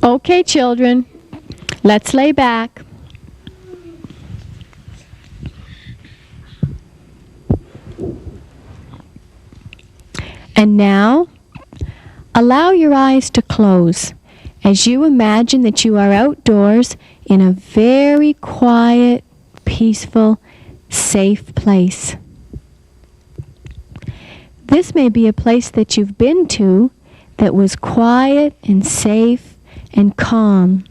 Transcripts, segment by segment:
Okay, children, let's lay back. And now, allow your eyes to close as you imagine that you are outdoors in a very quiet, peaceful, safe place. This may be a place that you've been to that was quiet and safe and calm.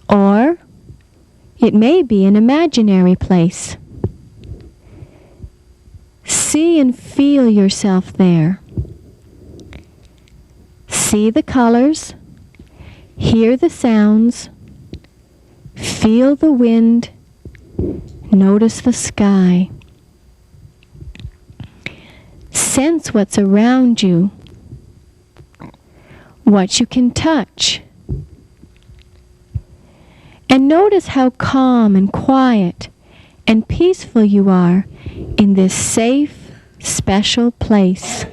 Or it may be an imaginary place. See and feel yourself there. See the colors, hear the sounds, feel the wind, notice the sky. Sense what's around you, what you can touch. And notice how calm and quiet and peaceful you are in this safe, special place.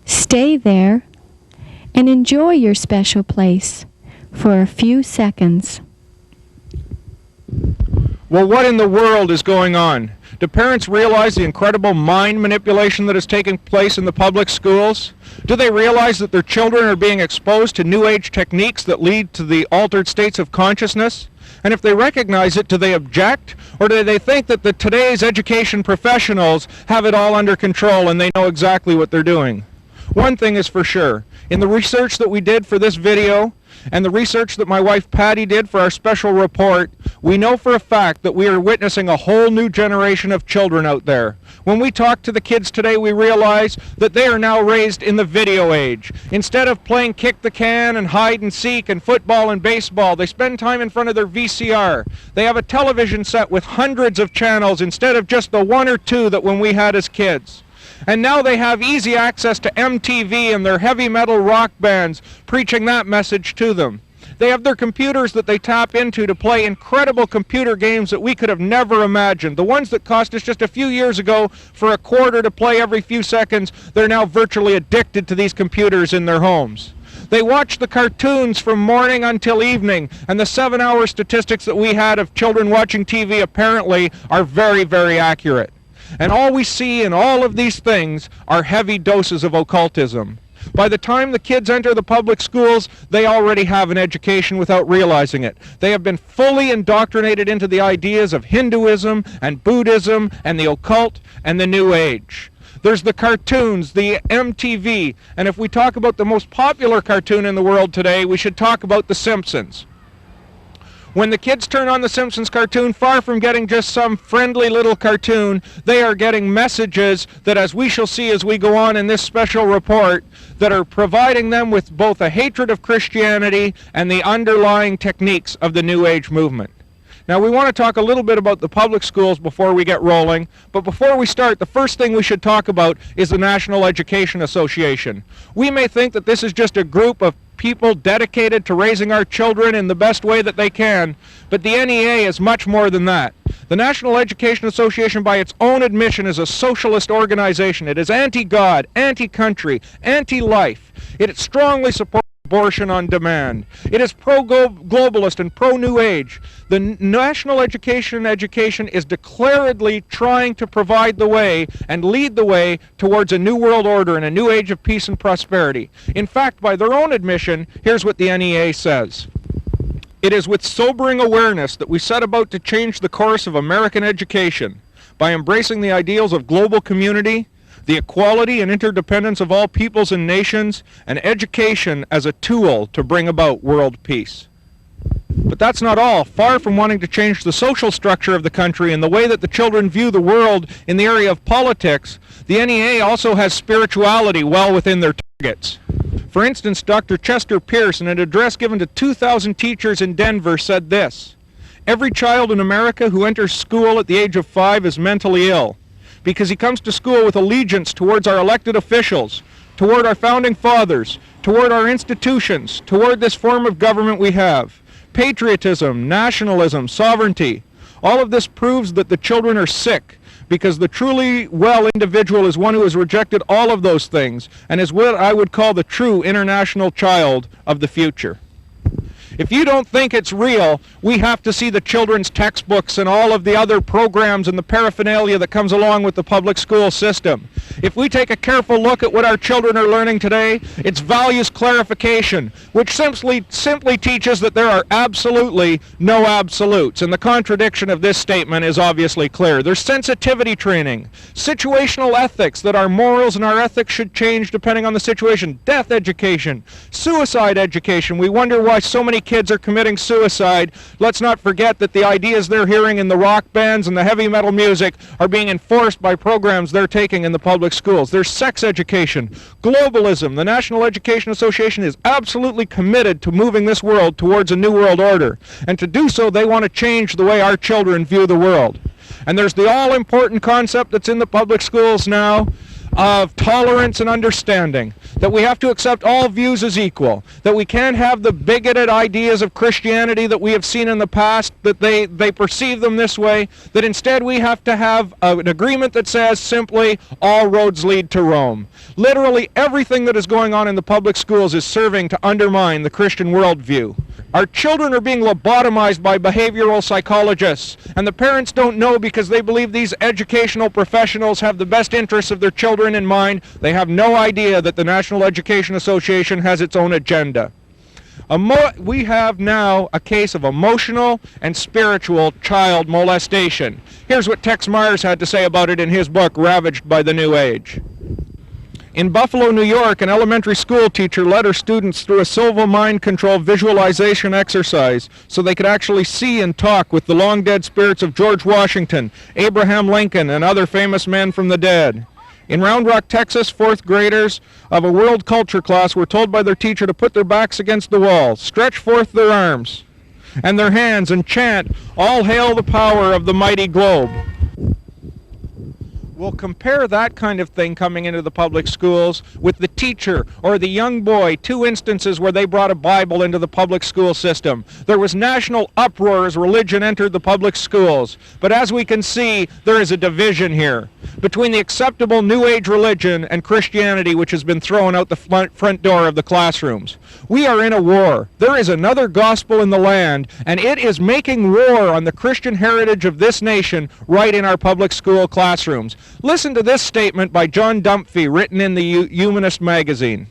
Stay there and enjoy your special place for a few seconds. Well, what in the world is going on? Do parents realize the incredible mind manipulation that is taking place in the public schools? Do they realize that their children are being exposed to New Age techniques that lead to the altered states of consciousness? And if they recognize it, do they object? Or do they think that today's education professionals have it all under control and they know exactly what they're doing? One thing is for sure. In the research that we did for this video, and the research that my wife Patty did for our special report, we know for a fact that we are witnessing a whole new generation of children out there. When we talk to the kids today, we realize that they are now raised in the video age. Instead of playing kick the can and hide and seek and football and baseball, they spend time in front of their VCR. They have a television set with hundreds of channels instead of just the one or two that when we had as kids. And now they have easy access to MTV and their heavy metal rock bands preaching that message to them. They have their computers that they tap into to play incredible computer games that we could have never imagined. The ones that cost us just a few years ago for a quarter to play every few seconds, they're now virtually addicted to these computers in their homes. They watch the cartoons from morning until evening, and the 7-hour statistics that we had of children watching TV apparently are very, very accurate. And all we see in all of these things are heavy doses of occultism. By the time the kids enter the public schools, they already have an education without realizing it. They have been fully indoctrinated into the ideas of Hinduism and Buddhism and the occult and the New Age. There's the cartoons, the MTV, and if we talk about the most popular cartoon in the world today, we should talk about The Simpsons. When the kids turn on the Simpsons cartoon, far from getting just some friendly little cartoon, they are getting messages that, as we shall see as we go on in this special report, that are providing them with both a hatred of Christianity and the underlying techniques of the New Age movement. Now, we want to talk a little bit about the public schools before we get rolling, but before we start, the first thing we should talk about is the National Education Association. We may think that this is just a group of people dedicated to raising our children in the best way that they can, but the NEA is much more than that. The National Education Association, by its own admission, is a socialist organization. It is anti-God, anti-country, anti-life. It strongly supports abortion on demand. It is pro-globalist and pro-New Age. The National Education is declaredly trying to provide the way and lead the way towards a new world order and a new age of peace and prosperity. In fact, by their own admission, here's what the NEA says. It is with sobering awareness that we set about to change the course of American education by embracing the ideals of global community, the equality and interdependence of all peoples and nations, and education as a tool to bring about world peace. But that's not all. Far from wanting to change the social structure of the country and the way that the children view the world in the area of politics, the NEA also has spirituality well within their targets. For instance, Dr. Chester Pierce, in an address given to 2,000 teachers in Denver, said this: "Every child in America who enters school at the age of 5 is mentally ill, because he comes to school with allegiance towards our elected officials, toward our founding fathers, toward our institutions, toward this form of government we have. Patriotism, nationalism, sovereignty. All of this proves that the children are sick, because the truly well individual is one who has rejected all of those things and is what I would call the true international child of the future. If you don't think it's real, we have to see the children's textbooks and all of the other programs and the paraphernalia that comes along with the public school system. If we take a careful look at what our children are learning today, it's values clarification, which simply teaches that there are absolutely no absolutes. And the contradiction of this statement is obviously clear. There's sensitivity training, situational ethics, that our morals and our ethics should change depending on the situation, death education, suicide education. We wonder why so many kids are committing suicide. Let's not forget that the ideas they're hearing in the rock bands and the heavy metal music are being enforced by programs they're taking in the public schools. There's sex education, globalism. The National Education Association is absolutely committed to moving this world towards a new world order. And to do so, they want to change the way our children view the world. And there's the all-important concept that's in the public schools now of tolerance and understanding, that we have to accept all views as equal, that we can't have the bigoted ideas of Christianity that we have seen in the past, that they perceive them this way, that instead we have to have an agreement that says simply, all roads lead to Rome. Literally everything that is going on in the public schools is serving to undermine the Christian worldview. Our children are being lobotomized by behavioral psychologists, and the parents don't know because they believe these educational professionals have the best interests of their children in mind. They have no idea that the National Education Association has its own agenda. We have now a case of emotional and spiritual child molestation. Here's what Tex Myers had to say about it in his book, Ravaged by the New Age. In Buffalo, New York, an elementary school teacher led her students through a silva mind control visualization exercise so they could actually see and talk with the long-dead spirits of George Washington, Abraham Lincoln, and other famous men from the dead. In Round Rock, Texas, fourth graders of a world culture class were told by their teacher to put their backs against the wall, stretch forth their arms and their hands, and chant, "All hail the power of the mighty globe." We'll compare that kind of thing coming into the public schools with the teacher or the young boy, two instances where they brought a Bible into the public school system. There was national uproar as religion entered the public schools. But as we can see, there is a division here between the acceptable New Age religion and Christianity, which has been thrown out the front door of the classrooms. We are in a war. There is another gospel in the land, and it is making war on the Christian heritage of this nation right in our public school classrooms. Listen to this statement by John Dumphy, written in the Humanist magazine.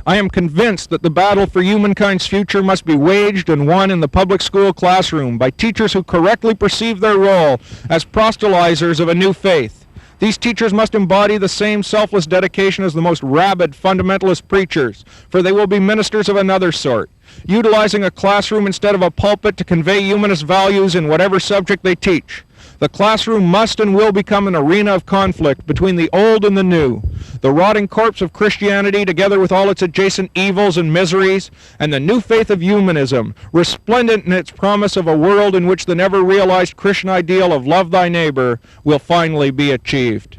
I am convinced that the battle for humankind's future must be waged and won in the public school classroom by teachers who correctly perceive their role as proselytizers of a new faith. These teachers must embody the same selfless dedication as the most rabid fundamentalist preachers, for they will be ministers of another sort, utilizing a classroom instead of a pulpit to convey humanist values in whatever subject they teach. The classroom must and will become an arena of conflict between the old and the new, the rotting corpse of Christianity together with all its adjacent evils and miseries, and the new faith of humanism, resplendent in its promise of a world in which the never-realized Christian ideal of love thy neighbor will finally be achieved.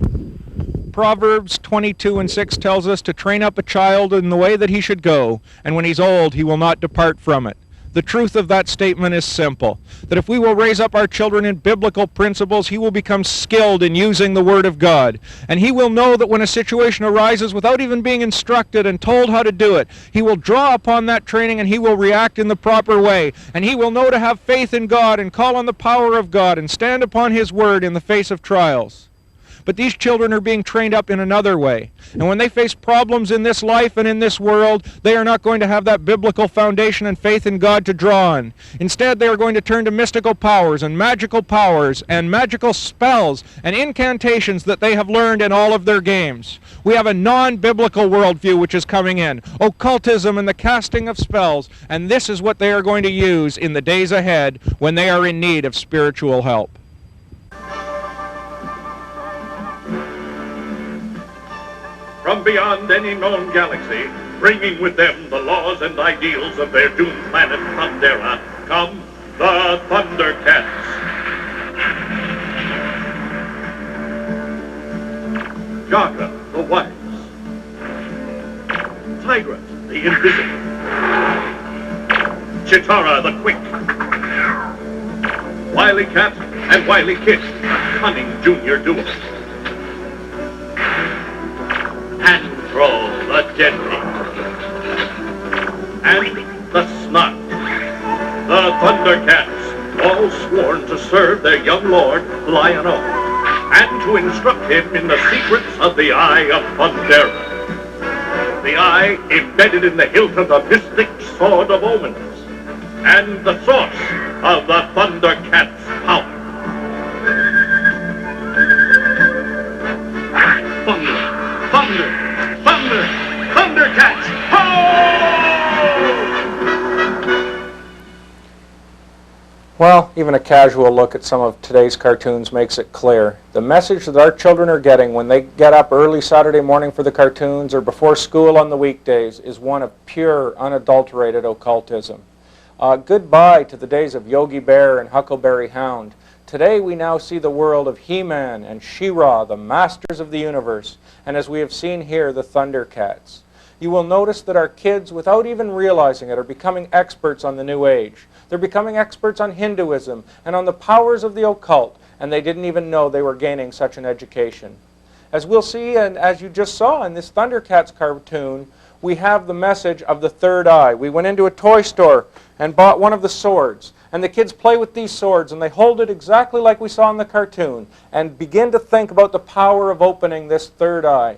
Proverbs 22:6 tells us to train up a child in the way that he should go, and when he's old he will not depart from it. The truth of that statement is simple, that if we will raise up our children in biblical principles, he will become skilled in using the Word of God. And he will know that when a situation arises without even being instructed and told how to do it, he will draw upon that training and he will react in the proper way. And he will know to have faith in God and call on the power of God and stand upon his Word in the face of trials. But these children are being trained up in another way. And when they face problems in this life and in this world, they are not going to have that biblical foundation and faith in God to draw on. Instead, they are going to turn to mystical powers and magical spells and incantations that they have learned in all of their games. We have a non-biblical worldview which is coming in, occultism and the casting of spells, and this is what they are going to use in the days ahead when they are in need of spiritual help. From beyond any known galaxy, bringing with them the laws and ideals of their doomed planet Thundera, come the Thundercats. Jaga, the wise. Tigra, the invisible. Chitara, the quick. Wily Cat, and wily kissed a cunning junior duo. Handroll the deadly, and the snot, the Thundercats, all sworn to serve their young lord, Lion-O, and to instruct him in the secrets of the Eye of Thundera. The eye embedded in the hilt of the mystic Sword of Omens, and the source of the Thundercats' power. Thunder! Thunder! Thunder! Thundercats! Ho! Well, even a casual look at some of today's cartoons makes it clear. The message that our children are getting when they get up early Saturday morning for the cartoons or before school on the weekdays is one of pure, unadulterated occultism. Goodbye to the days of Yogi Bear and Huckleberry Hound. Today we now see the world of He-Man and She-Ra, the masters of the universe, and as we have seen here, the Thundercats. You will notice that our kids, without even realizing it, are becoming experts on the New Age. They're becoming experts on Hinduism and on the powers of the occult, and they didn't even know they were gaining such an education. As we'll see, and as you just saw in this Thundercats cartoon, we have the message of the third eye. We went into a toy store and bought one of the swords, and the kids play with these swords, and they hold it exactly like we saw in the cartoon, and begin to think about the power of opening this third eye.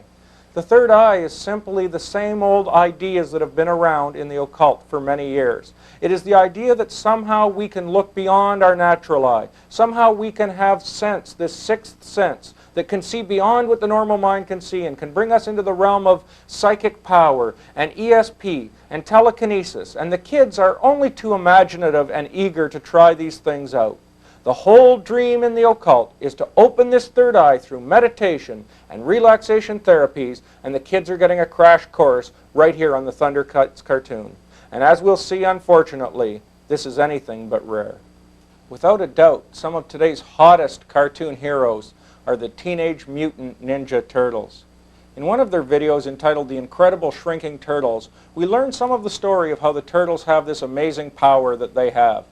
The third eye is simply the same old ideas that have been around in the occult for many years. It is the idea that somehow we can look beyond our natural eye. Somehow we can have sense, this sixth sense, that can see beyond what the normal mind can see and can bring us into the realm of psychic power and ESP and telekinesis. And the kids are only too imaginative and eager to try these things out. The whole dream in the occult is to open this third eye through meditation and relaxation therapies, and the kids are getting a crash course right here on the Thundercats cartoon. And as we'll see, unfortunately, this is anything but rare. Without a doubt, some of today's hottest cartoon heroes are the Teenage Mutant Ninja Turtles. In one of their videos entitled The Incredible Shrinking Turtles, we learn some of the story of how the turtles have this amazing power that they have.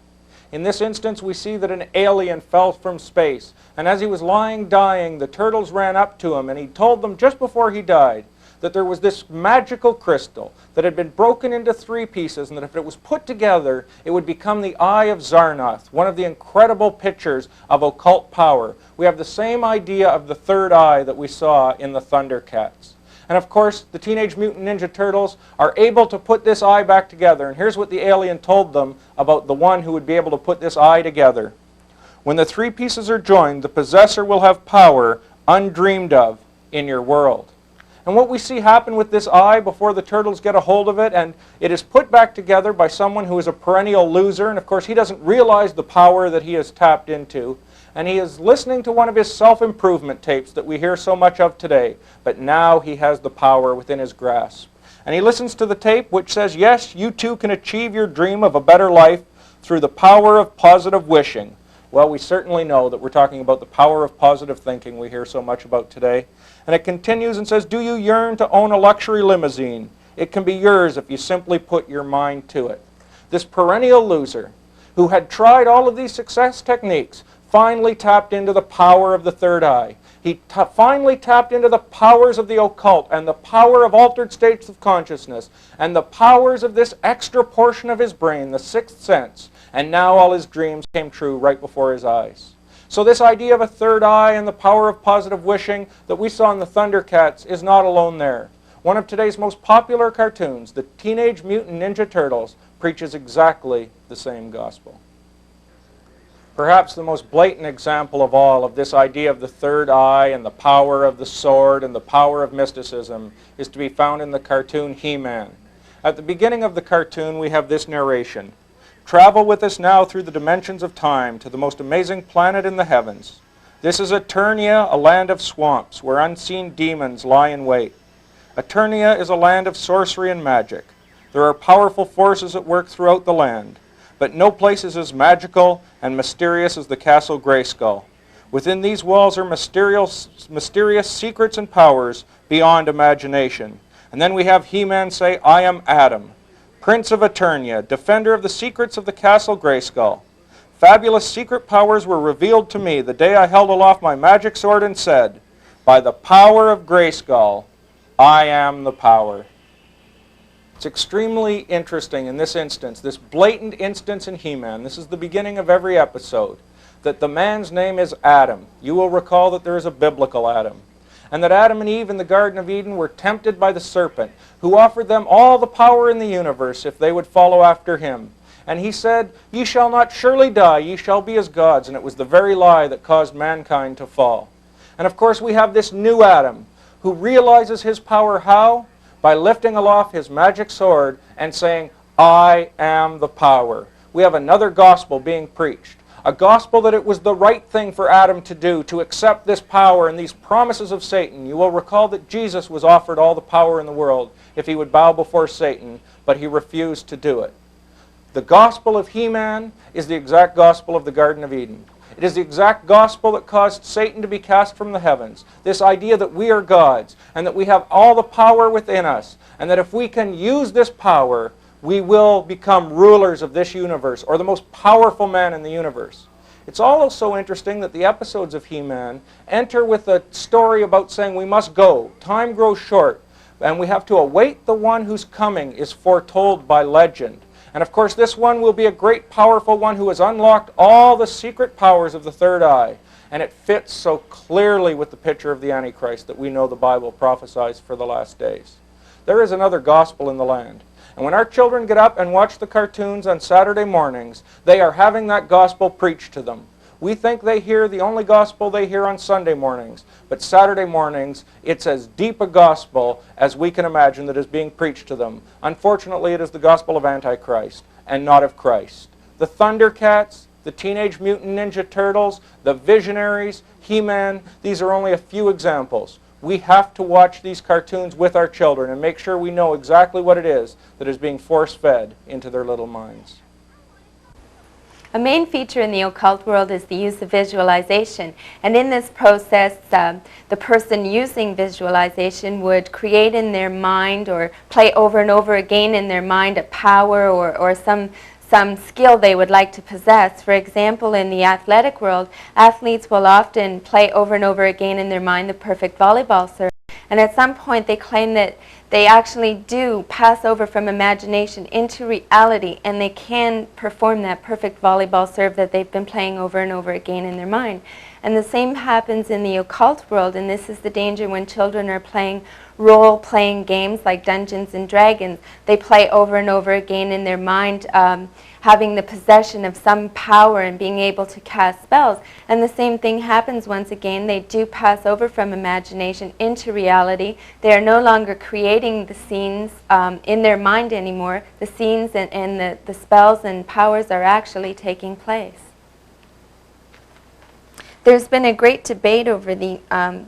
In this instance, we see that an alien fell from space, and as he was lying dying, the turtles ran up to him, and he told them just before he died that there was this magical crystal that had been broken into 3 pieces, and that if it was put together, it would become the Eye of Zarnoth, one of the incredible pictures of occult power. We have the same idea of the third eye that we saw in the Thundercats. And of course, the Teenage Mutant Ninja Turtles are able to put this eye back together. And here's what the alien told them about the one who would be able to put this eye together. When the 3 pieces are joined, the possessor will have power undreamed of in your world. And what we see happen with this eye before the turtles get a hold of it, and it is put back together by someone who is a perennial loser, and of course he doesn't realize the power that he has tapped into. And he is listening to one of his self-improvement tapes that we hear so much of today, but now he has the power within his grasp. And he listens to the tape which says, yes, you too can achieve your dream of a better life through the power of positive wishing. Well, we certainly know that we're talking about the power of positive thinking we hear so much about today. And it continues and says, do you yearn to own a luxury limousine? It can be yours if you simply put your mind to it. This perennial loser who had tried all of these success techniques finally tapped into the power of the third eye. He finally tapped into the powers of the occult and the power of altered states of consciousness and the powers of this extra portion of his brain, the sixth sense. And now all his dreams came true right before his eyes. So this idea of a third eye and the power of positive wishing that we saw in the Thundercats is not alone there. One of today's most popular cartoons, the Teenage Mutant Ninja Turtles, preaches exactly the same gospel. Perhaps the most blatant example of all of this idea of the third eye and the power of the sword and the power of mysticism is to be found in the cartoon He-Man. At the beginning of the cartoon, we have this narration. Travel with us now through the dimensions of time to the most amazing planet in the heavens. This is Eternia, a land of swamps where unseen demons lie in wait. Eternia is a land of sorcery and magic. There are powerful forces at work throughout the land. But no place is as magical and mysterious as the Castle Grayskull. Within these walls are mysterious secrets and powers beyond imagination. And then we have He-Man say, I am Adam, Prince of Eternia, defender of the secrets of the Castle Grayskull. Fabulous secret powers were revealed to me the day I held aloft my magic sword and said, by the power of Grayskull, I am the power. It's extremely interesting in this instance, this blatant instance in He-Man, this is the beginning of every episode, that the man's name is Adam. You will recall that there is a biblical Adam. And that Adam and Eve in the Garden of Eden were tempted by the serpent, who offered them all the power in the universe if they would follow after him. And he said, ye shall not surely die, ye shall be as gods. And it was the very lie that caused mankind to fall. And of course we have this new Adam, who realizes his power how? By lifting aloft his magic sword and saying, I am the power. We have another gospel being preached. A gospel that it was the right thing for Adam to do, to accept this power and these promises of Satan. You will recall that Jesus was offered all the power in the world if he would bow before Satan, but he refused to do it. The gospel of He-Man is the exact gospel of the Garden of Eden. It is the exact gospel that caused Satan to be cast from the heavens. This idea that we are gods and that we have all the power within us, and that if we can use this power, we will become rulers of this universe, or the most powerful man in the universe. It's also interesting that the episodes of He-Man enter with a story about saying we must go. Time grows short, and we have to await the one whose coming is foretold by legend. And of course this one will be a great powerful one who has unlocked all the secret powers of the third eye. And it fits so clearly with the picture of the Antichrist that we know the Bible prophesies for the last days. There is another gospel in the land. And when our children get up and watch the cartoons on Saturday mornings, they are having that gospel preached to them. We think they hear the only gospel they hear on Sunday mornings, but Saturday mornings, it's as deep a gospel as we can imagine that is being preached to them. Unfortunately, it is the gospel of Antichrist and not of Christ. The Thundercats, the Teenage Mutant Ninja Turtles, the Visionaries, He-Man, these are only a few examples. We have to watch these cartoons with our children and make sure we know exactly what it is that is being force-fed into their little minds. A main feature in the occult world is the use of visualization, and in this process the person using visualization would create in their mind or play over and over again in their mind a power or some skill they would like to possess. For example, in the athletic world, athletes will often play over and over again in their mind the perfect volleyball serve, and at some point they claim that they actually do pass over from imagination into reality, and they can perform that perfect volleyball serve that they've been playing over and over again in their mind. And the same happens in the occult world, and this is the danger when children are playing role-playing games like Dungeons and Dragons. They play over and over again in their mind, having the possession of some power and being able to cast spells. And the same thing happens once again. They do pass over from imagination into reality. They are no longer creating the scenes in their mind anymore. The scenes and the spells and powers are actually taking place. There's been a great debate over the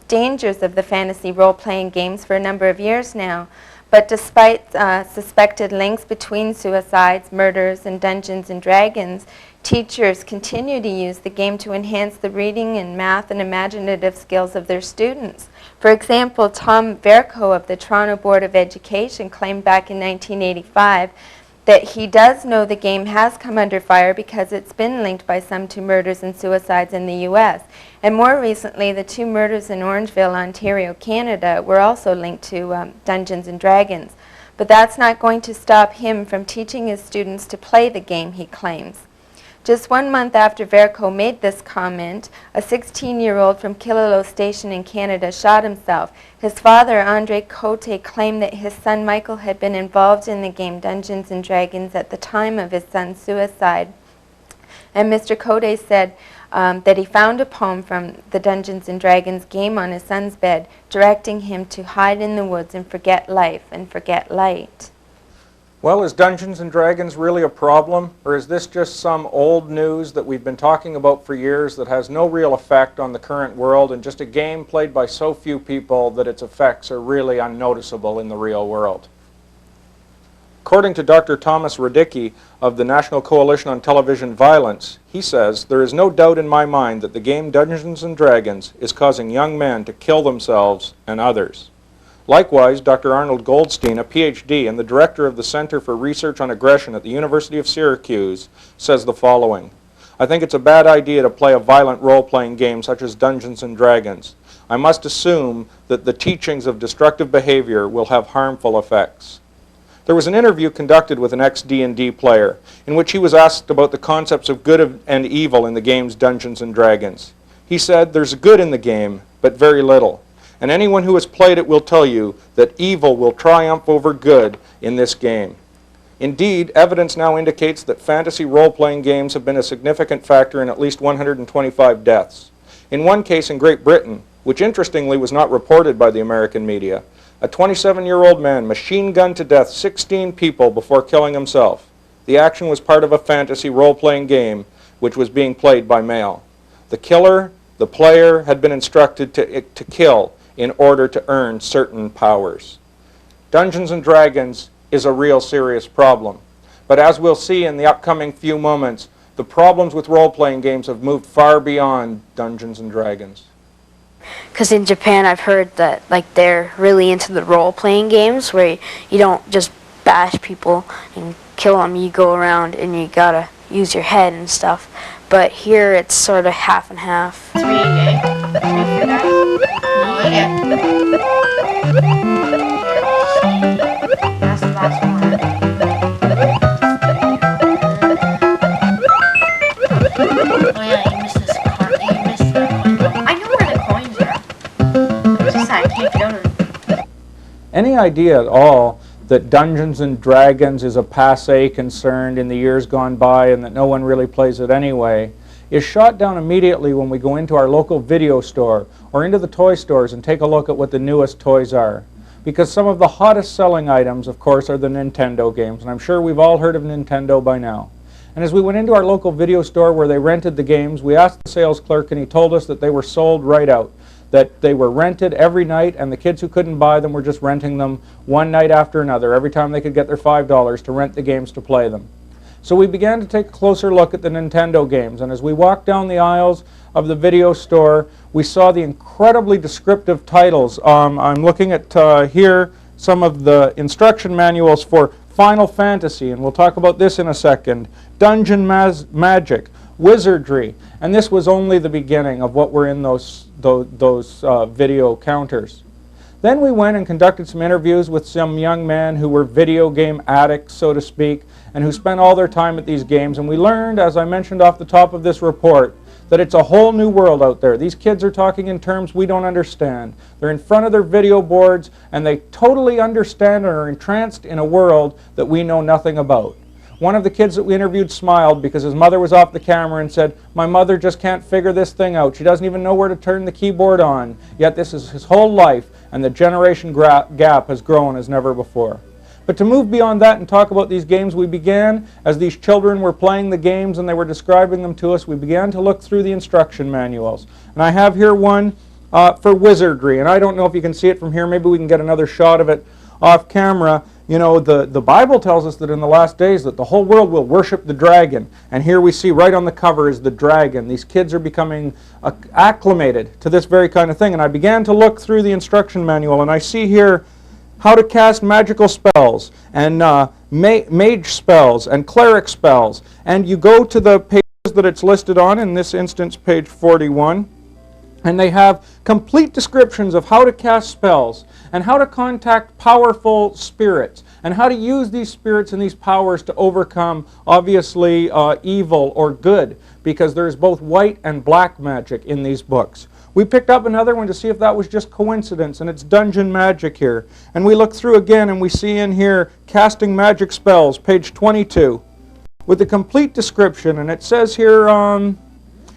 dangers of the fantasy role-playing games for a number of years now. But despite suspected links between suicides, murders, and Dungeons and Dragons, teachers continue to use the game to enhance the reading and math and imaginative skills of their students. For example, Tom Vercoe of the Toronto Board of Education claimed back in 1985 that he does know the game has come under fire because it's been linked by some to murders and suicides in the U.S. And more recently, the 2 murders in Orangeville, Ontario, Canada were also linked to Dungeons and Dragons. But that's not going to stop him from teaching his students to play the game, he claims. Just 1 month after Vercoe made this comment, a 16-year-old from Killaloe Station in Canada shot himself. His father, Andre Cote, claimed that his son Michael had been involved in the game Dungeons and Dragons at the time of his son's suicide. And Mr. Cote said that he found a poem from the Dungeons and Dragons game on his son's bed, directing him to hide in the woods and forget life and forget light. Well, is Dungeons and Dragons really a problem, or is this just some old news that we've been talking about for years that has no real effect on the current world and just a game played by so few people that its effects are really unnoticeable in the real world? According to Dr. Thomas Radicki of the National Coalition on Television Violence, he says, "There is no doubt in my mind that the game Dungeons and Dragons is causing young men to kill themselves and others." Likewise, Dr. Arnold Goldstein, a PhD and the director of the Center for Research on Aggression at the University of Syracuse, says the following: I think it's a bad idea to play a violent role-playing game such as Dungeons & Dragons. I must assume that the teachings of destructive behavior will have harmful effects. There was an interview conducted with an ex-D&D player in which he was asked about the concepts of good and evil in the game's Dungeons & Dragons. He said, "There's good in the game, but very little. And anyone who has played it will tell you that evil will triumph over good in this game." Indeed, evidence now indicates that fantasy role-playing games have been a significant factor in at least 125 deaths. In one case in Great Britain, which interestingly was not reported by the American media, a 27-year-old man machine-gunned to death 16 people before killing himself. The action was part of a fantasy role-playing game which was being played by mail. The killer, the player, had been instructed to kill in order to earn certain powers. Dungeons & Dragons is a real serious problem. But as we'll see in the upcoming few moments, the problems with role-playing games have moved far beyond Dungeons & Dragons. Because in Japan, I've heard that they're really into the role-playing games where you don't just bash people and kill them. You go around and you gotta use your head and stuff. But here it's sort of half and half. 3, eh? 3 for that? Oh, yeah. That's the last one. Oh yeah, you missed this card. You missed the coin. I know where the coins are. It's just that I can't go to them. Any idea at all that Dungeons & Dragons is a passé concern in the years gone by and that no one really plays it anyway is shot down immediately when we go into our local video store or into the toy stores and take a look at what the newest toys are. Because some of the hottest selling items, of course, are the Nintendo games, and I'm sure we've all heard of Nintendo by now. And as we went into our local video store where they rented the games, we asked the sales clerk and he told us that they were sold right out. That they were rented every night, and the kids who couldn't buy them were just renting them one night after another, every time they could get their $5 to rent the games to play them. So we began to take a closer look at the Nintendo games, and as we walked down the aisles of the video store, we saw the incredibly descriptive titles. I'm looking at here some of the instruction manuals for Final Fantasy, and we'll talk about this in a second, Dungeon Magic, Wizardry, and this was only the beginning of what were in those video counters. Then we went and conducted some interviews with some young men who were video game addicts, so to speak, and who spent all their time at these games, and we learned, as I mentioned off the top of this report, that it's a whole new world out there. These kids are talking in terms we don't understand. They're in front of their video boards, and they totally understand and are entranced in a world that we know nothing about. One of the kids that we interviewed smiled because his mother was off the camera and said, "My mother just can't figure this thing out. She doesn't even know where to turn the keyboard on. Yet this is his whole life, and the generation gap has grown as never before." But to move beyond that and talk about these games, we began, as these children were playing the games and they were describing them to us, we began to look through the instruction manuals. And I have here one for Wizardry, and I don't know if you can see it from here. Maybe we can get another shot of it off camera. You know, the Bible tells us that in the last days that the whole world will worship the dragon. And here we see right on the cover is the dragon. These kids are becoming acclimated to this very kind of thing. And I began to look through the instruction manual, and I see here how to cast magical spells and mage spells and cleric spells. And you go to the pages that it's listed on, in this instance page 41, and they have complete descriptions of how to cast spells and how to contact powerful spirits and how to use these spirits and these powers to overcome, obviously, evil or good, because there's both white and black magic in these books. We picked up another one to see if that was just coincidence, and it's Dungeon Magic here. And we look through again and we see in here Casting Magic Spells, page 22, with a complete description, and it says here,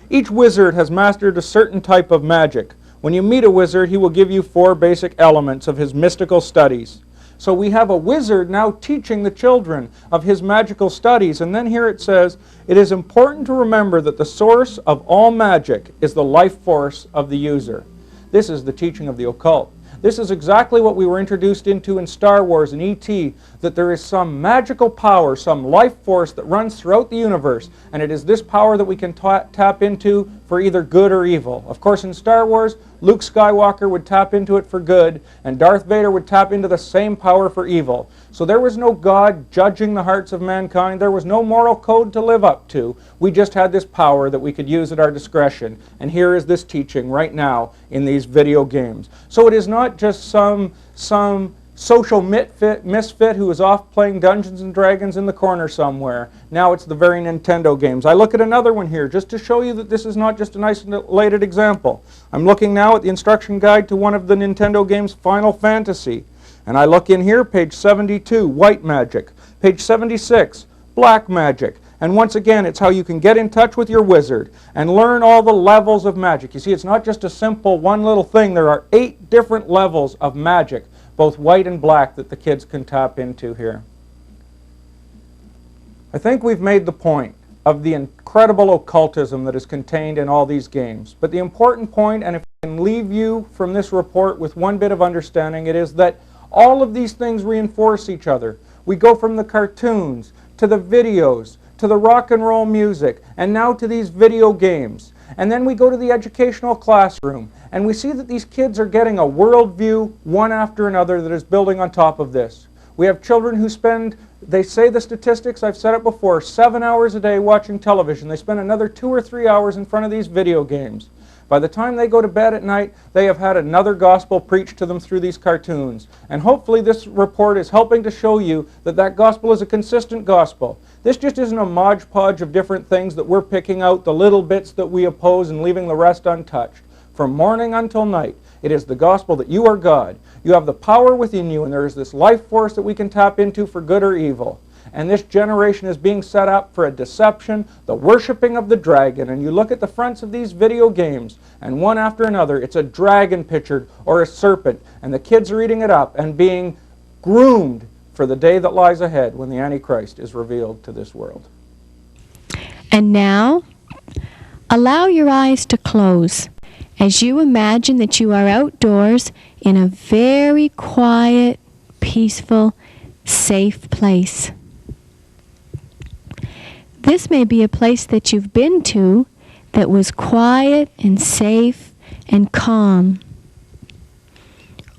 each wizard has mastered a certain type of magic. When you meet a wizard, he will give you 4 basic elements of his mystical studies. So we have a wizard now teaching the children of his magical studies. And then here it says, it is important to remember that the source of all magic is the life force of the user. This is the teaching of the occult. This is exactly what we were introduced into in Star Wars and E.T., that there is some magical power, some life force that runs throughout the universe, and it is this power that we can tap into for either good or evil. Of course, in Star Wars, Luke Skywalker would tap into it for good, and Darth Vader would tap into the same power for evil. So there was no God judging the hearts of mankind. There was no moral code to live up to. We just had this power that we could use at our discretion. And here is this teaching right now in these video games. So it is not just some social misfit who is off playing Dungeons and Dragons in the corner somewhere. Now it's the very Nintendo games. I look at another one here just to show you that this is not just an isolated example. I'm looking now at the instruction guide to one of the Nintendo games, Final Fantasy. And I look in here, page 72, white magic. Page 76, black magic. And once again, it's how you can get in touch with your wizard and learn all the levels of magic. You see, it's not just a simple one little thing. There are 8 different levels of magic, both white and black, that the kids can tap into here. I think we've made the point of the incredible occultism that is contained in all these games. But the important point, and if I can leave you from this report with one bit of understanding, it is that all of these things reinforce each other. We go from the cartoons, to the videos, to the rock and roll music, and now to these video games. And then we go to the educational classroom, and we see that these kids are getting a worldview, one after another, that is building on top of this. We have children who spend, they say the statistics, I've said it before, 7 hours a day watching television. They spend another 2 or 3 hours in front of these video games. By the time they go to bed at night, they have had another gospel preached to them through these cartoons. And hopefully this report is helping to show you that that gospel is a consistent gospel. This just isn't a modge podge of different things that we're picking out, the little bits that we oppose and leaving the rest untouched. From morning until night, it is the gospel that you are God. You have the power within you, and there is this life force that we can tap into for good or evil. And this generation is being set up for a deception, the worshiping of the dragon. And you look at the fronts of these video games, and one after another, it's a dragon pictured or a serpent. And the kids are eating it up and being groomed for the day that lies ahead when the Antichrist is revealed to this world. And now, allow your eyes to close as you imagine that you are outdoors in a very quiet, peaceful, safe place. This may be a place that you've been to that was quiet and safe and calm.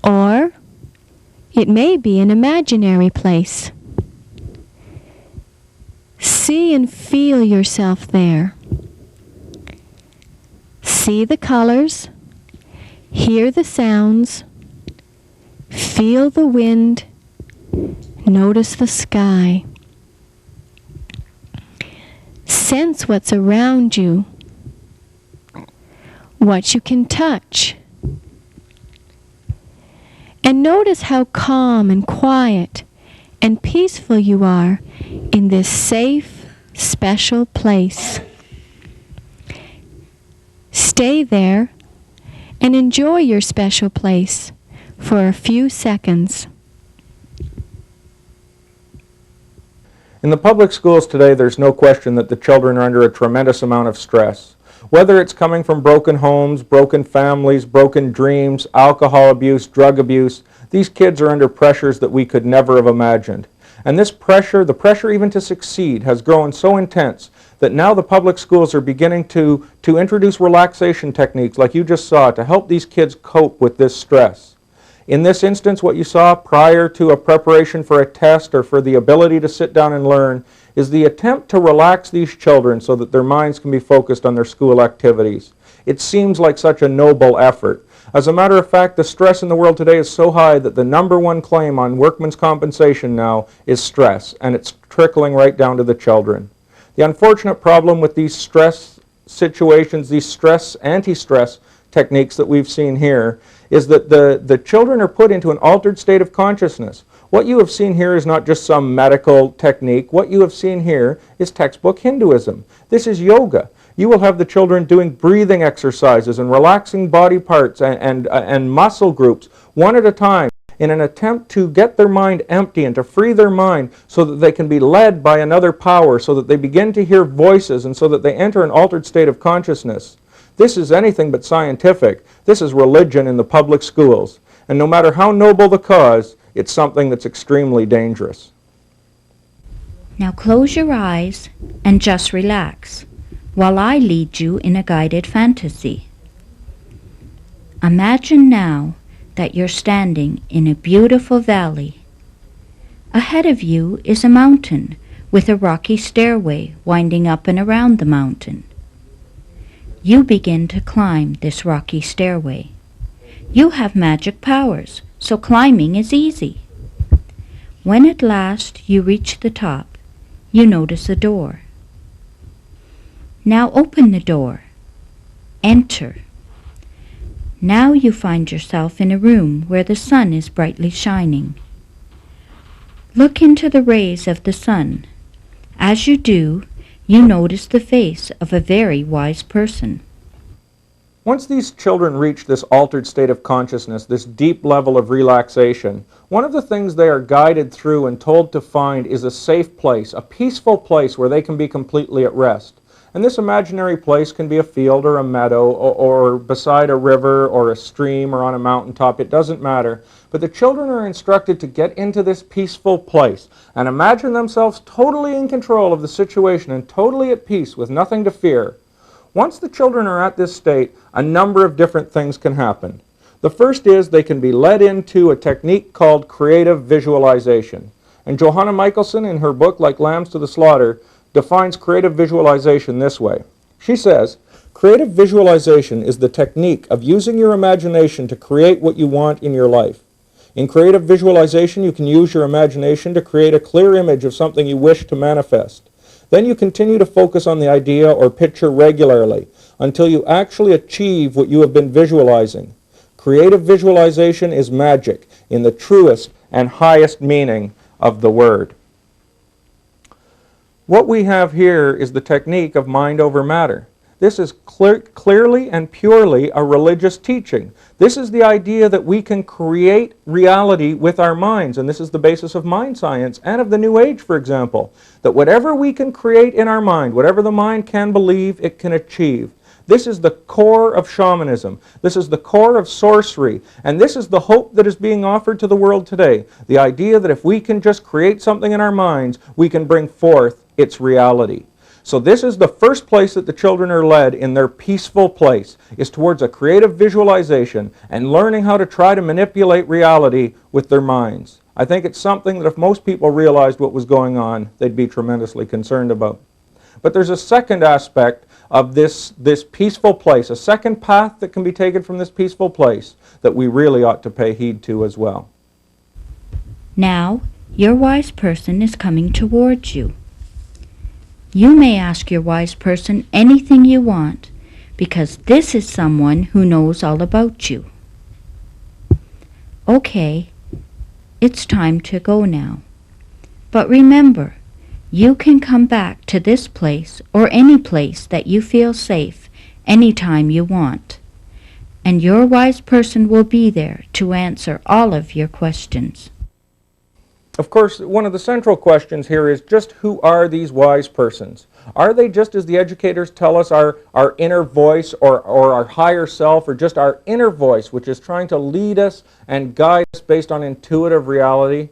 Or it may be an imaginary place. See and feel yourself there. See the colors, hear the sounds, feel the wind, notice the sky. Sense what's around you, what you can touch. And notice how calm and quiet and peaceful you are in this safe, special place. Stay there and enjoy your special place for a few seconds. In the public schools today, there's no question that the children are under a tremendous amount of stress. Whether it's coming from broken homes, broken families, broken dreams, alcohol abuse, drug abuse, these kids are under pressures that we could never have imagined. And this pressure, the pressure even to succeed, has grown so intense that now the public schools are beginning to introduce relaxation techniques like you just saw to help these kids cope with this stress. In this instance, what you saw prior to a preparation for a test or for the ability to sit down and learn is the attempt to relax these children so that their minds can be focused on their school activities. It seems like such a noble effort. As a matter of fact, the stress in the world today is so high that the #1 claim on workman's compensation now is stress, and it's trickling right down to the children. The unfortunate problem with these stress situations, these anti-stress techniques that we've seen here, is that the children are put into an altered state of consciousness. What you have seen here is not just some medical technique. What you have seen here is textbook Hinduism. This is yoga. You will have the children doing breathing exercises and relaxing body parts and muscle groups one at a time in an attempt to get their mind empty and to free their mind so that they can be led by another power, so that they begin to hear voices and so that they enter an altered state of consciousness. This is anything but scientific. This is religion in the public schools. And no matter how noble the cause, it's something that's extremely dangerous. Now close your eyes and just relax while I lead you in a guided fantasy. Imagine now that you're standing in a beautiful valley. Ahead of you is a mountain with a rocky stairway winding up and around the mountain. You begin to climb this rocky stairway. You have magic powers, so climbing is easy. When at last you reach the top, you notice a door. Now open the door. Enter. Now you find yourself in a room where the sun is brightly shining. Look into the rays of the sun. As you do, you notice the face of a very wise person. Once these children reach this altered state of consciousness, this deep level of relaxation, one of the things they are guided through and told to find is a safe place, a peaceful place where they can be completely at rest. And this imaginary place can be a field or a meadow or beside a river or a stream or on a mountaintop. It doesn't matter. But the children are instructed to get into this peaceful place and imagine themselves totally in control of the situation and totally at peace with nothing to fear. Once the children are at this state, a number of different things can happen. The first is they can be led into a technique called creative visualization. And Johanna Michelson, in her book Like Lambs to the Slaughter, defines creative visualization this way. She says, creative visualization is the technique of using your imagination to create what you want in your life. In creative visualization, you can use your imagination to create a clear image of something you wish to manifest. Then you continue to focus on the idea or picture regularly until you actually achieve what you have been visualizing. Creative visualization is magic in the truest and highest meaning of the word. What we have here is the technique of mind over matter. This is clearly and purely a religious teaching. This is the idea that we can create reality with our minds, and this is the basis of mind science and of the New Age, for example, that whatever we can create in our mind, whatever the mind can believe, it can achieve. This is the core of shamanism. This is the core of sorcery, and this is the hope that is being offered to the world today. The idea that if we can just create something in our minds, we can bring forth its reality. So this is the first place that the children are led in their peaceful place, is towards a creative visualization and learning how to try to manipulate reality with their minds. I think it's something that if most people realized what was going on, they'd be tremendously concerned about. But there's a second aspect of this peaceful place, a second path that can be taken from this peaceful place that we really ought to pay heed to as well. Now, your wise person is coming towards you. You may ask your wise person anything you want, because this is someone who knows all about you. Okay, it's time to go now. But remember, you can come back to this place or any place that you feel safe anytime you want. And your wise person will be there to answer all of your questions. Of course, one of the central questions here is just who are these wise persons? Are they just, as the educators tell us, our inner voice or our higher self, or just our inner voice, which is trying to lead us and guide us based on intuitive reality?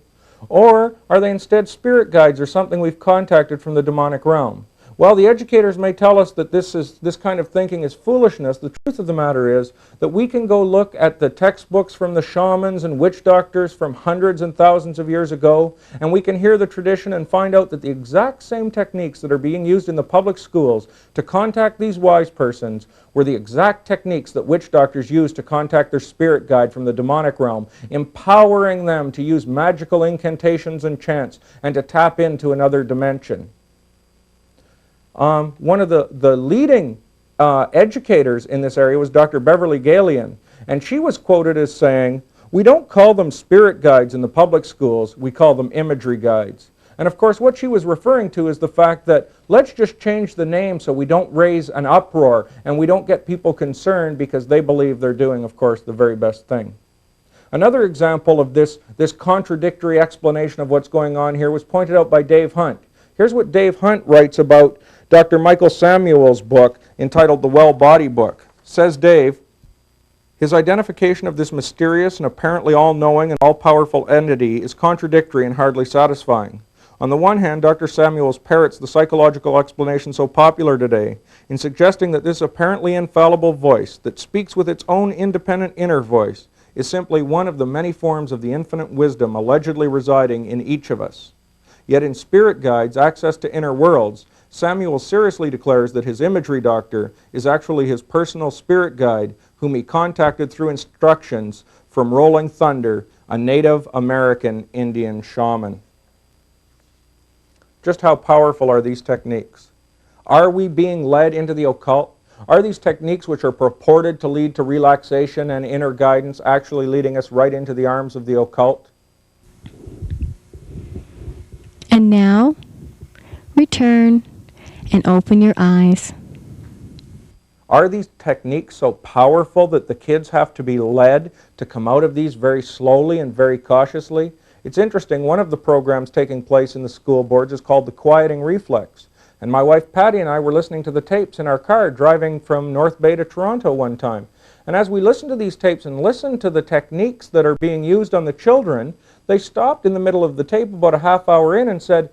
Or are they instead spirit guides or something we've contacted from the demonic realm? While the educators may tell us that this kind of thinking is foolishness, the truth of the matter is that we can go look at the textbooks from the shamans and witch doctors from hundreds and thousands of years ago, and we can hear the tradition and find out that the exact same techniques that are being used in the public schools to contact these wise persons were the exact techniques that witch doctors used to contact their spirit guide from the demonic realm, empowering them to use magical incantations and chants and to tap into another dimension. One of the leading educators in this area was Dr. Beverly Galian, and she was quoted as saying, "We don't call them spirit guides in the public schools, we call them imagery guides." And of course what she was referring to is the fact that let's just change the name so we don't raise an uproar and we don't get people concerned because they believe they're doing, of course, the very best thing. Another example of this contradictory explanation of what's going on here was pointed out by Dave Hunt. Here's what Dave Hunt writes about Dr. Michael Samuel's book entitled The Well Body Book. Says Dave, his identification of this mysterious and apparently all-knowing and all-powerful entity is contradictory and hardly satisfying. On the one hand, Dr. Samuels parrots the psychological explanation so popular today in suggesting that this apparently infallible voice that speaks with its own independent inner voice is simply one of the many forms of the infinite wisdom allegedly residing in each of us. Yet in Spirit Guides, Access to Inner Worlds, Samuel seriously declares that his imagery doctor is actually his personal spirit guide whom he contacted through instructions from Rolling Thunder, a Native American Indian shaman. Just how powerful are these techniques? Are we being led into the occult? Are these techniques which are purported to lead to relaxation and inner guidance actually leading us right into the arms of the occult? And now, return and open your eyes. Are these techniques so powerful that the kids have to be led to come out of these very slowly and very cautiously? It's interesting, one of the programs taking place in the school boards is called the Quieting Reflex. And my wife Patty and I were listening to the tapes in our car driving from North Bay to Toronto one time. And as we listened to these tapes and listened to the techniques that are being used on the children, they stopped in the middle of the tape about a half hour in and said,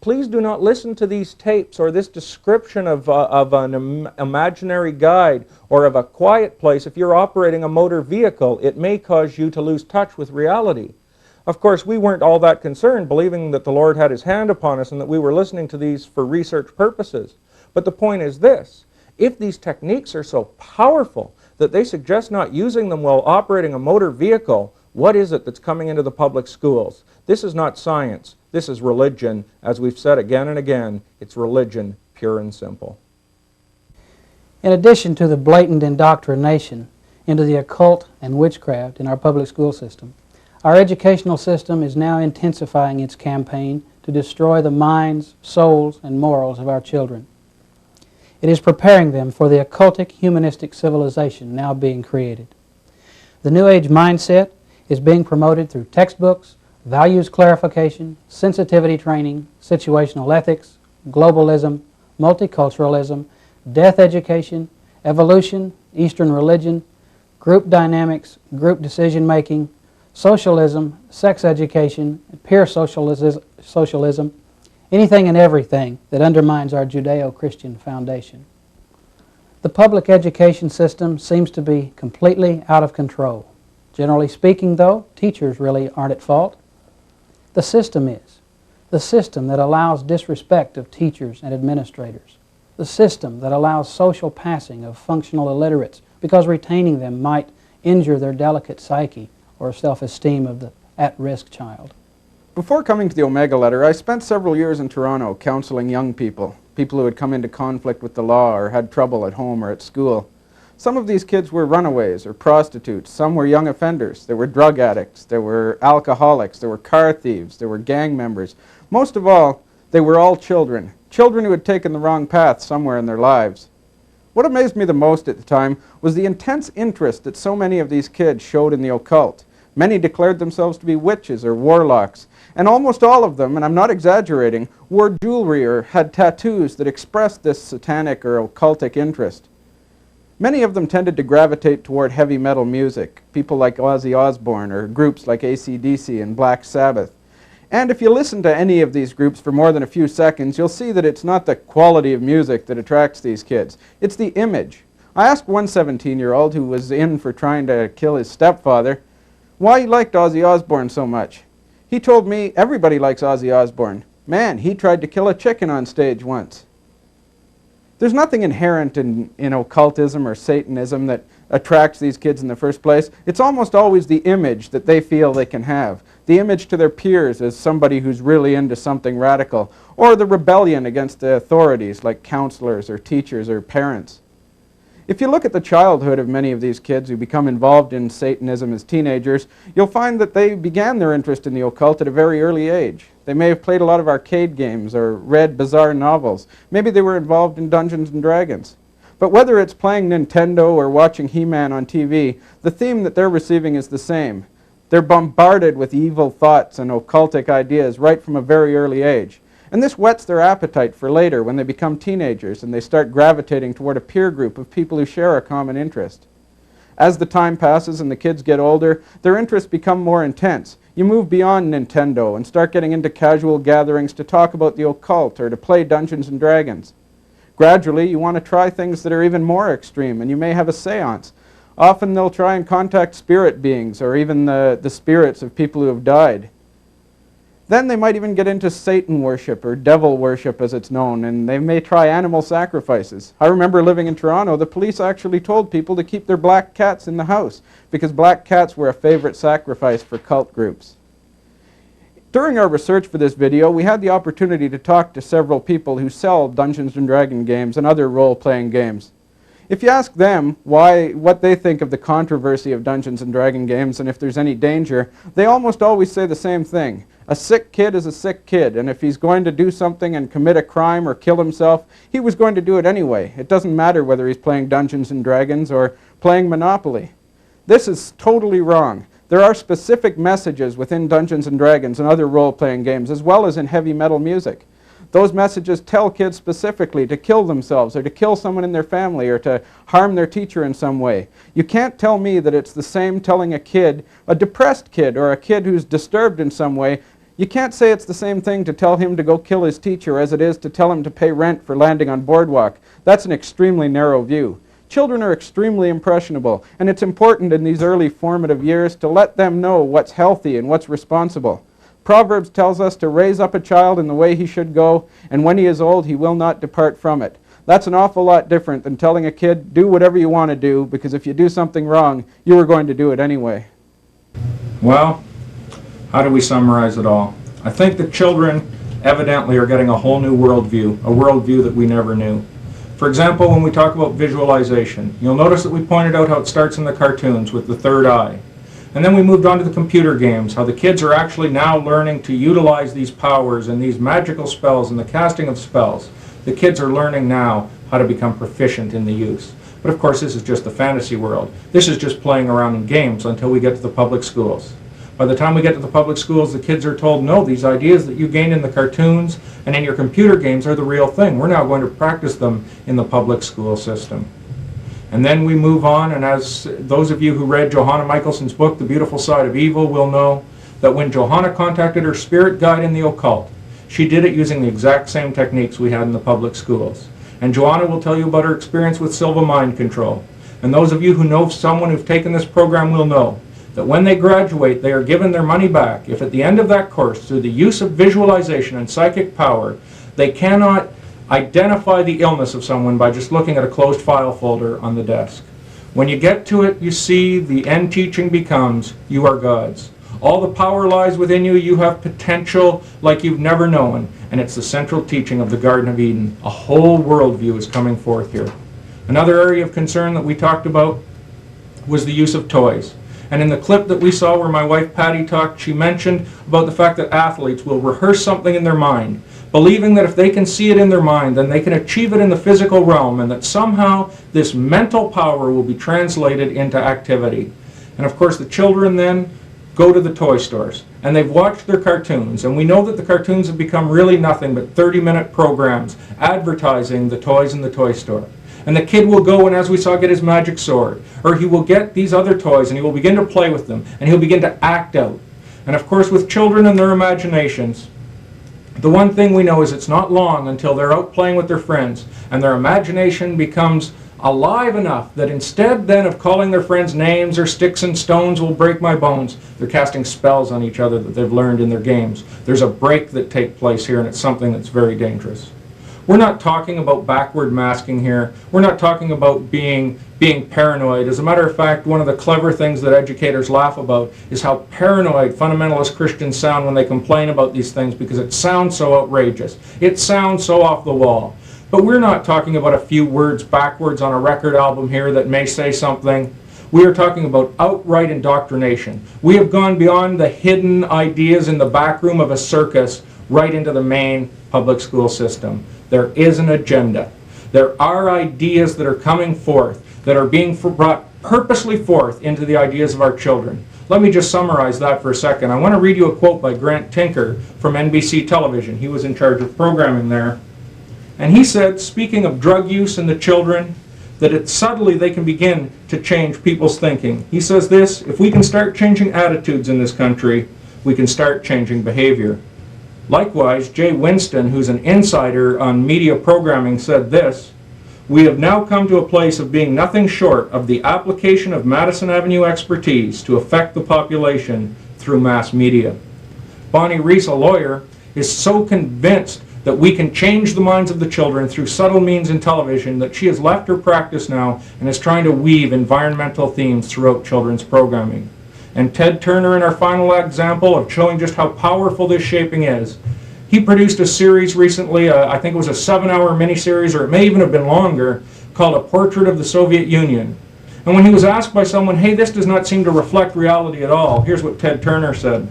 please do not listen to these tapes or this description of an imaginary guide or of a quiet place. If you're operating a motor vehicle, it may cause you to lose touch with reality. Of course, we weren't all that concerned, believing that the Lord had his hand upon us and that we were listening to these for research purposes. But the point is this: if these techniques are so powerful that they suggest not using them while operating a motor vehicle, what is it that's coming into the public schools? This is not science. This is religion. As we've said again and again, it's religion, pure and simple. In addition to the blatant indoctrination into the occult and witchcraft in our public school system, our educational system is now intensifying its campaign to destroy the minds, souls, and morals of our children. It is preparing them for the occultic humanistic civilization now being created. The New Age mindset is being promoted through textbooks, values clarification, sensitivity training, situational ethics, globalism, multiculturalism, death education, evolution, Eastern religion, group dynamics, group decision-making, socialism, sex education, peer socialism, anything and everything that undermines our Judeo-Christian foundation. The public education system seems to be completely out of control. Generally speaking, though, teachers really aren't at fault. The system is. The system that allows disrespect of teachers and administrators. The system that allows social passing of functional illiterates because retaining them might injure their delicate psyche or self-esteem of the at-risk child. Before coming to the Omega Letter, I spent several years in Toronto counseling young people who had come into conflict with the law or had trouble at home or at school. Some of these kids were runaways or prostitutes. Some were young offenders. There were drug addicts. There were alcoholics. There were car thieves. There were gang members. Most of all, they were all children. Children who had taken the wrong path somewhere in their lives. What amazed me the most at the time was the intense interest that so many of these kids showed in the occult. Many declared themselves to be witches or warlocks, and almost all of them, and I'm not exaggerating, wore jewelry or had tattoos that expressed this satanic or occultic interest. Many of them tended to gravitate toward heavy metal music, people like Ozzy Osbourne or groups like AC/DC and Black Sabbath. And if you listen to any of these groups for more than a few seconds, you'll see that it's not the quality of music that attracts these kids. It's the image. I asked one 17-year-old who was in for trying to kill his stepfather why he liked Ozzy Osbourne so much. He told me everybody likes Ozzy Osbourne. Man, he tried to kill a chicken on stage once. There's nothing inherent in occultism or Satanism that attracts these kids in the first place. It's almost always the image that they feel they can have. The image to their peers as somebody who's really into something radical. Or the rebellion against the authorities like counselors or teachers or parents. If you look at the childhood of many of these kids who become involved in Satanism as teenagers, you'll find that they began their interest in the occult at a very early age. They may have played a lot of arcade games or read bizarre novels. Maybe they were involved in Dungeons and Dragons. But whether it's playing Nintendo or watching He-Man on TV, the theme that they're receiving is the same. They're bombarded with evil thoughts and occultic ideas right from a very early age. And this whets their appetite for later when they become teenagers and they start gravitating toward a peer group of people who share a common interest. As the time passes and the kids get older, their interests become more intense. You move beyond Nintendo and start getting into casual gatherings to talk about the occult or to play Dungeons and Dragons. Gradually, you want to try things that are even more extreme, and you may have a seance. Often they'll try and contact spirit beings or even the spirits of people who have died. Then they might even get into Satan worship, or devil worship as it's known, and they may try animal sacrifices. I remember living in Toronto, the police actually told people to keep their black cats in the house because black cats were a favorite sacrifice for cult groups. During our research for this video, we had the opportunity to talk to several people who sell Dungeons & Dragons games and other role-playing games. If you ask them what they think of the controversy of Dungeons & Dragons games and if there's any danger, they almost always say the same thing. A sick kid is a sick kid, and if he's going to do something and commit a crime or kill himself, he was going to do it anyway. It doesn't matter whether he's playing Dungeons & Dragons or playing Monopoly. This is totally wrong. There are specific messages within Dungeons & Dragons and other role-playing games, as well as in heavy metal music. Those messages tell kids specifically to kill themselves or to kill someone in their family or to harm their teacher in some way. You can't tell me that it's the same telling a kid, a depressed kid or a kid who's disturbed in some way, you can't say it's the same thing to tell him to go kill his teacher as it is to tell him to pay rent for landing on boardwalk. That's an extremely narrow view. Children are extremely impressionable, and it's important in these early formative years to let them know what's healthy and what's responsible. Proverbs tells us to raise up a child in the way he should go, and when he is old, he will not depart from it. That's an awful lot different than telling a kid, do whatever you want to do, because if you do something wrong, you are going to do it anyway. Well, how do we summarize it all? I think the children evidently are getting a whole new worldview, a worldview that we never knew. For example, when we talk about visualization, you'll notice that we pointed out how it starts in the cartoons with the third eye. And then we moved on to the computer games, how the kids are actually now learning to utilize these powers and these magical spells and the casting of spells. The kids are learning now how to become proficient in the use. But of course, this is just the fantasy world. This is just playing around in games until we get to the public schools. By the time we get to the public schools, the kids are told, no, these ideas that you gained in the cartoons and in your computer games are the real thing. We're now going to practice them in the public school system. And then we move on, and as those of you who read Johanna Michaelson's book, The Beautiful Side of Evil, will know that when Johanna contacted her spirit guide in the occult, she did it using the exact same techniques we had in the public schools. And Johanna will tell you about her experience with Silva Mind Control. And those of you who know someone who've taken this program will know that when they graduate, they are given their money back if at the end of that course, through the use of visualization and psychic power, they cannot identify the illness of someone by just looking at a closed file folder on the desk. When you get to it, you see the end teaching becomes, you are God's. All the power lies within you. You have potential like you've never known. And it's the central teaching of the Garden of Eden. A whole worldview is coming forth here. Another area of concern that we talked about was the use of toys. And in the clip that we saw where my wife Patty talked, she mentioned about the fact that athletes will rehearse something in their mind, believing that if they can see it in their mind, then they can achieve it in the physical realm, and that somehow this mental power will be translated into activity. And of course the children then go to the toy stores, and they've watched their cartoons, and we know that the cartoons have become really nothing but 30-minute programs advertising the toys in the toy store. And the kid will go and, as we saw, get his magic sword, or he will get these other toys and he will begin to play with them, and he'll begin to act out. And of course with children and their imaginations, the one thing we know is it's not long until they're out playing with their friends and their imagination becomes alive enough that instead then of calling their friends names or sticks and stones will break my bones, they're casting spells on each other that they've learned in their games. There's a break that takes place here, and it's something that's very dangerous. We're not talking about backward masking here. We're not talking about being paranoid. As a matter of fact, one of the clever things that educators laugh about is how paranoid fundamentalist Christians sound when they complain about these things, because it sounds so outrageous. It sounds so off the wall. But we're not talking about a few words backwards on a record album here that may say something. We are talking about outright indoctrination. We have gone beyond the hidden ideas in the back room of a circus right into the main public school system. There is an agenda. There are ideas that are coming forth, that are being brought purposely forth into the ideas of our children. Let me just summarize that for a second. I want to read you a quote by Grant Tinker from NBC Television. He was in charge of programming there. And he said, speaking of drug use in the children, that subtly they can begin to change people's thinking. He says this: if we can start changing attitudes in this country, we can start changing behavior. Likewise, Jay Winston, who's an insider on media programming, said this: "We have now come to a place of being nothing short of the application of Madison Avenue expertise to affect the population through mass media." Bonnie Reese, a lawyer, is so convinced that we can change the minds of the children through subtle means in television that she has left her practice now and is trying to weave environmental themes throughout children's programming. And Ted Turner, in our final example of showing just how powerful this shaping is, he produced a series recently, I think it was a 7-hour miniseries, or it may even have been longer, called A Portrait of the Soviet Union. And when he was asked by someone, hey, this does not seem to reflect reality at all, here's what Ted Turner said: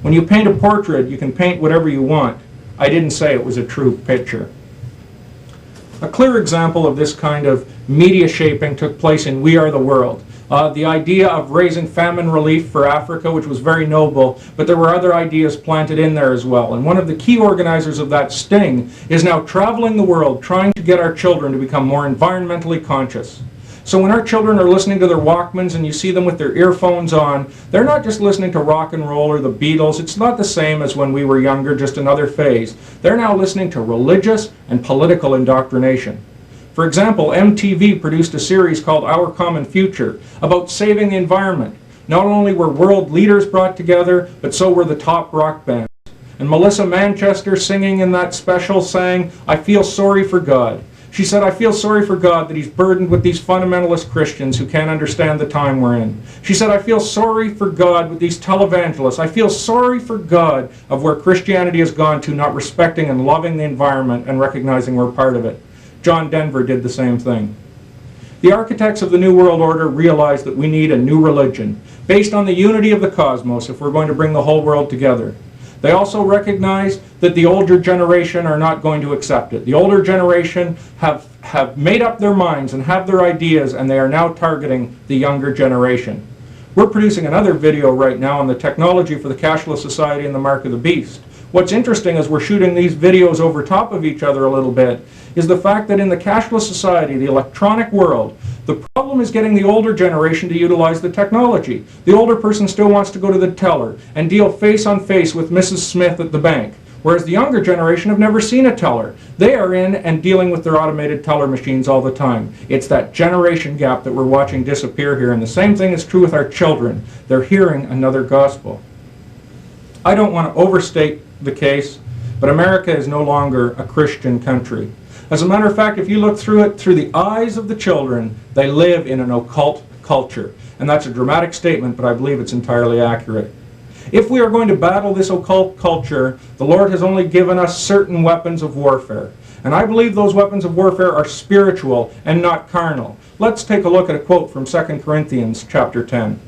"When you paint a portrait, you can paint whatever you want. I didn't say it was a true picture." A clear example of this kind of media shaping took place in We Are the World. The idea of raising famine relief for Africa, which was very noble, but there were other ideas planted in there as well. And one of the key organizers of that sting is now traveling the world trying to get our children to become more environmentally conscious. So when our children are listening to their Walkmans and you see them with their earphones on, they're not just listening to rock and roll or the Beatles. It's not the same as when we were younger, just another phase. They're now listening to religious and political indoctrination. For example, MTV produced a series called Our Common Future about saving the environment. Not only were world leaders brought together, but so were the top rock bands. And Melissa Manchester, singing in that special, sang, "I feel sorry for God." She said, "I feel sorry for God that he's burdened with these fundamentalist Christians who can't understand the time we're in." She said, "I feel sorry for God with these televangelists. I feel sorry for God of where Christianity has gone to, not respecting and loving the environment and recognizing we're part of it." John Denver did the same thing. The architects of the New World Order realized that we need a new religion based on the unity of the cosmos if we're going to bring the whole world together. They also recognize that the older generation are not going to accept it. The older generation have made up their minds and have their ideas, and they are now targeting the younger generation. We're producing another video right now on the technology for the cashless society and the mark of the beast. What's interesting as we're shooting these videos over top of each other a little bit is the fact that in the cashless society, the electronic world, the problem is getting the older generation to utilize the technology. The older person still wants to go to the teller and deal face on face with Mrs. Smith at the bank, whereas the younger generation have never seen a teller. They are in and dealing with their automated teller machines all the time. It's that generation gap that we're watching disappear here, and the same thing is true with our children. They're hearing another gospel. I don't want to overstate the case, but America is no longer a Christian country. As a matter of fact, if you look through it through the eyes of the children, they live in an occult culture. And that's a dramatic statement, but I believe it's entirely accurate. If we are going to battle this occult culture, the Lord has only given us certain weapons of warfare. And I believe those weapons of warfare are spiritual and not carnal. Let's take a look at a quote from 2 Corinthians chapter 10.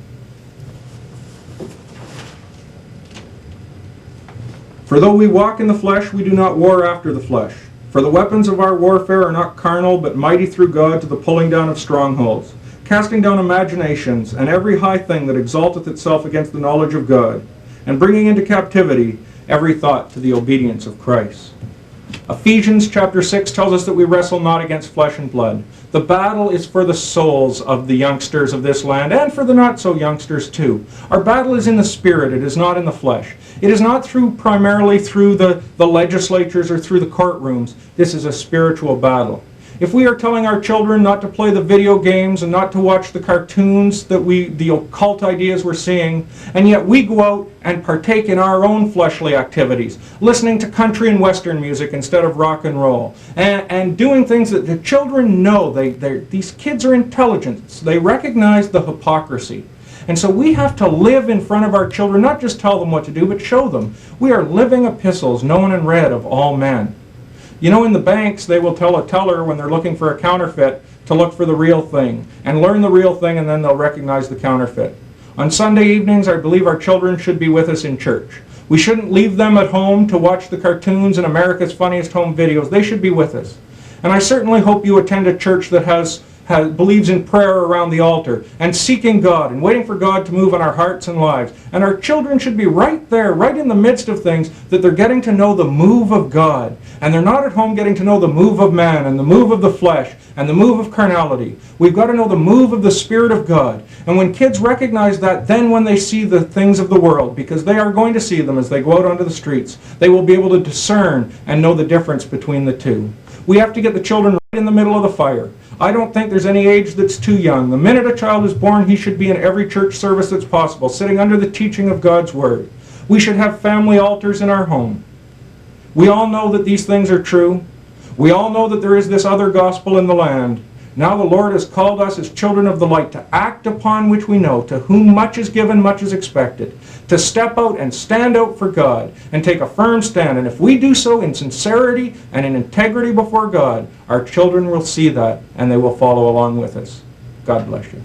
"For though we walk in the flesh, we do not war after the flesh. For the weapons of our warfare are not carnal, but mighty through God to the pulling down of strongholds, casting down imaginations, and every high thing that exalteth itself against the knowledge of God, and bringing into captivity every thought to the obedience of Christ." Ephesians chapter 6 tells us that we wrestle not against flesh and blood. The battle is for the souls of the youngsters of this land, and for the not-so-youngsters too. Our battle is in the spirit, it is not in the flesh. It is not primarily through the legislatures or through the courtrooms. This is a spiritual battle. If we are telling our children not to play the video games and not to watch the cartoons that the occult ideas we're seeing, and yet we go out and partake in our own fleshly activities, listening to country and western music instead of rock and roll, and doing things that the children know, these kids are intelligent, they recognize the hypocrisy. And so we have to live in front of our children, not just tell them what to do, but show them. We are living epistles, known and read of all men. You know, in the banks, they will tell a teller when they're looking for a counterfeit to look for the real thing, and learn the real thing, and then they'll recognize the counterfeit. On Sunday evenings, I believe our children should be with us in church. We shouldn't leave them at home to watch the cartoons and America's Funniest Home Videos. They should be with us. And I certainly hope you attend a church that has believes in prayer around the altar and seeking God and waiting for God to move in our hearts and lives. And our children should be right there, right in the midst of things, that they're getting to know the move of God. And they're not at home getting to know the move of man and the move of the flesh and the move of carnality. We've got to know the move of the Spirit of God. And when kids recognize that, then when they see the things of the world, because they are going to see them as they go out onto the streets, they will be able to discern and know the difference between the two. We have to get the children right in the middle of the fire. I don't think there's any age that's too young. The minute a child is born, he should be in every church service that's possible, sitting under the teaching of God's Word. We should have family altars in our home. We all know that these things are true. We all know that there is this other gospel in the land. Now the Lord has called us as children of the light to act upon which we know, to whom much is given, much is expected, to step out and stand out for God and take a firm stand. And if we do so in sincerity and in integrity before God, our children will see that and they will follow along with us. God bless you.